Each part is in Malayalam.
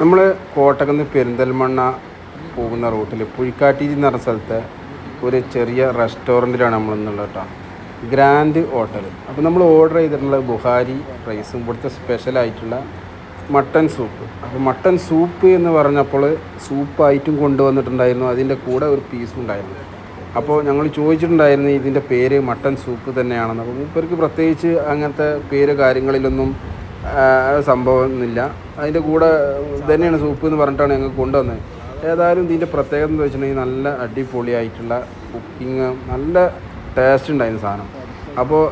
നമ്മൾ കോട്ടക്കുന്ന് പെരിന്തൽമണ്ണ പോകുന്ന റൂട്ടിൽ പുഴിക്കാട്ടിരി എന്ന് പറഞ്ഞ സ്ഥലത്തെ ഒരു ചെറിയ റെസ്റ്റോറൻറ്റിലാണ് നമ്മളിന്നുള്ളത് കേട്ടോ. Grand hotel. അപ്പോൾ നമ്മൾ ഓർഡർ ചെയ്തിട്ടുള്ള ബുഹാരി റൈസും ഇവിടുത്തെ സ്പെഷ്യലായിട്ടുള്ള മട്ടൻ സൂപ്പ്. അപ്പോൾ മട്ടൻ സൂപ്പ് എന്ന് പറഞ്ഞപ്പോൾ സൂപ്പായിട്ടും കൊണ്ടുവന്നിട്ടുണ്ടായിരുന്നു, അതിൻ്റെ കൂടെ ഒരു പീസും ഉണ്ടായിരുന്നു. അപ്പോൾ ഞങ്ങൾ ചോദിച്ചിട്ടുണ്ടായിരുന്നു ഇതിൻ്റെ പേര് മട്ടൻ സൂപ്പ് തന്നെയാണെന്ന്. അപ്പോൾ മൂപ്പർക്ക് പ്രത്യേകിച്ച് അങ്ങനത്തെ പേര് കാര്യങ്ങളിലൊന്നും സംഭവമൊന്നുമില്ല. അതിൻ്റെ കൂടെ തന്നെയാണ് സൂപ്പ് എന്ന് പറഞ്ഞിട്ടാണ് ഞങ്ങൾ കൊണ്ടുവന്നത്. ഏതായാലും ഇതിൻ്റെ പ്രത്യേകത എന്ന് വെച്ചിട്ടുണ്ടെങ്കിൽ നല്ല അടിപൊളിയായിട്ടുള്ള കുക്കിങ്, നല്ല ടേസ്റ്റ് ഉണ്ടായിരുന്നു സാധനം. അപ്പോൾ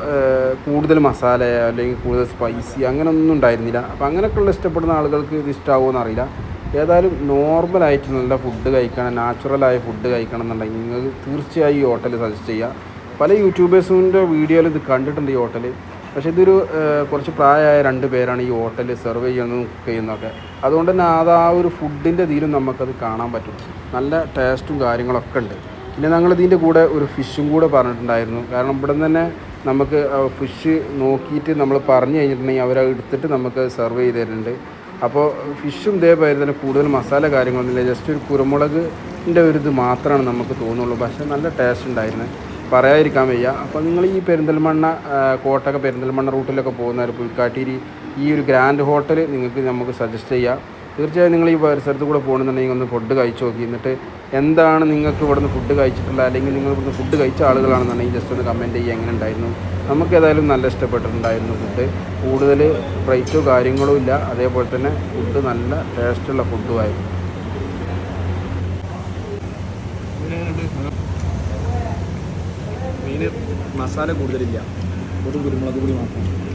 കൂടുതൽ മസാല അല്ലെങ്കിൽ കൂടുതൽ സ്പൈസി അങ്ങനെയൊന്നും ഉണ്ടായിരുന്നില്ല. അപ്പോൾ അങ്ങനെയൊക്കെയുള്ള ഇഷ്ടപ്പെടുന്ന ആളുകൾക്ക് ഇത് ഇഷ്ടമാവുമെന്ന് അറിയില്ല. ഏതായാലും നോർമലായിട്ട് നല്ല ഫുഡ് കഴിക്കണം, നാച്ചുറലായ ഫുഡ് കഴിക്കണം എന്നുണ്ടെങ്കിൽ നിങ്ങൾക്ക് തീർച്ചയായും ഈ ഹോട്ടൽ സജസ്റ്റ് ചെയ്യുക. പല യൂട്യൂബേഴ്സിൻ്റെ വീഡിയോയിൽ ഇത് കണ്ടിട്ടുണ്ട് ഈ ഹോട്ടൽ. പക്ഷേ ഇതൊരു കുറച്ച് പ്രായമായ 2 പേരാണ് ഈ ഹോട്ടൽ സെർവ് ചെയ്യുന്നതും കുക്ക് ചെയ്യുന്നതൊക്കെ. അതുകൊണ്ട് തന്നെ ആ ഒരു ഫുഡിൻ്റെ ഇതിലും നമുക്കത് കാണാൻ പറ്റും. നല്ല ടേസ്റ്റും കാര്യങ്ങളൊക്കെ ഉണ്ട്. പിന്നെ ഞങ്ങളിതിൻ്റെ കൂടെ ഒരു ഫിഷും കൂടെ പറഞ്ഞിട്ടുണ്ടായിരുന്നു. കാരണം ഇവിടെ നിന്ന് തന്നെ നമുക്ക് ഫിഷ് നോക്കിയിട്ട് നമ്മൾ പറഞ്ഞു കഴിഞ്ഞിട്ടുണ്ടെങ്കിൽ അവരത് എടുത്തിട്ട് നമുക്ക് സെർവ് ചെയ്ത് തരുന്നുണ്ട്. അപ്പോൾ ഫിഷും ഇതേപോലെ തന്നെ കൂടുതൽ മസാല കാര്യങ്ങളൊന്നുമില്ല, ജസ്റ്റ് ഒരു കുരുമുളകിൻ്റെ ഒരു ഇത് മാത്രമാണ് നമുക്ക് തോന്നുള്ളൂ. പക്ഷേ നല്ല ടേസ്റ്റ് ഉണ്ടായിരുന്നു, പറയാതിരിക്കാൻ വയ്യ. അപ്പോൾ നിങ്ങൾ ഈ പെരിന്തൽമണ്ണ കോട്ടക്ക പെരിന്തൽമണ്ണ റൂട്ടിലൊക്കെ പോകുന്നവർ പുൽക്കാട്ടിരി ഈ ഒരു ഗ്രാൻഡ് ഹോട്ടൽ നമുക്ക് സജസ്റ്റ് ചെയ്യാം. തീർച്ചയായും നിങ്ങൾ ഈ പരിസരത്ത് കൂടെ പോകണമെന്നുണ്ടെങ്കിൽ ഒന്ന് ഫുഡ് കഴിച്ച് നോക്കി. എന്നിട്ട് എന്താണ് നിങ്ങൾക്ക് ഇവിടുന്ന് ഫുഡ് കഴിച്ചിട്ടുള്ളത്, അല്ലെങ്കിൽ നിങ്ങൾ ഇവിടുന്ന് ഫുഡ് കഴിച്ച ആളുകളാണെന്നുണ്ടെങ്കിൽ ജസ്റ്റ് ഒന്ന് കമൻറ്റ് ചെയ്യുക എങ്ങനെ ഉണ്ടായിരുന്നു. നമുക്ക് ഏതായാലും നല്ല ഇഷ്ടപ്പെട്ടിട്ടുണ്ടായിരുന്നു ഫുഡ്. കൂടുതൽ റേറ്റോ കാര്യങ്ങളും ഇല്ല, അതേപോലെ തന്നെ ഫുഡ് നല്ല ടേസ്റ്റുള്ള ഫുഡുമായിരുന്നു. മീൻ മസാല കൂടുതലില്ല, വെറും കുരുമുളക് പൊടി മാത്രം.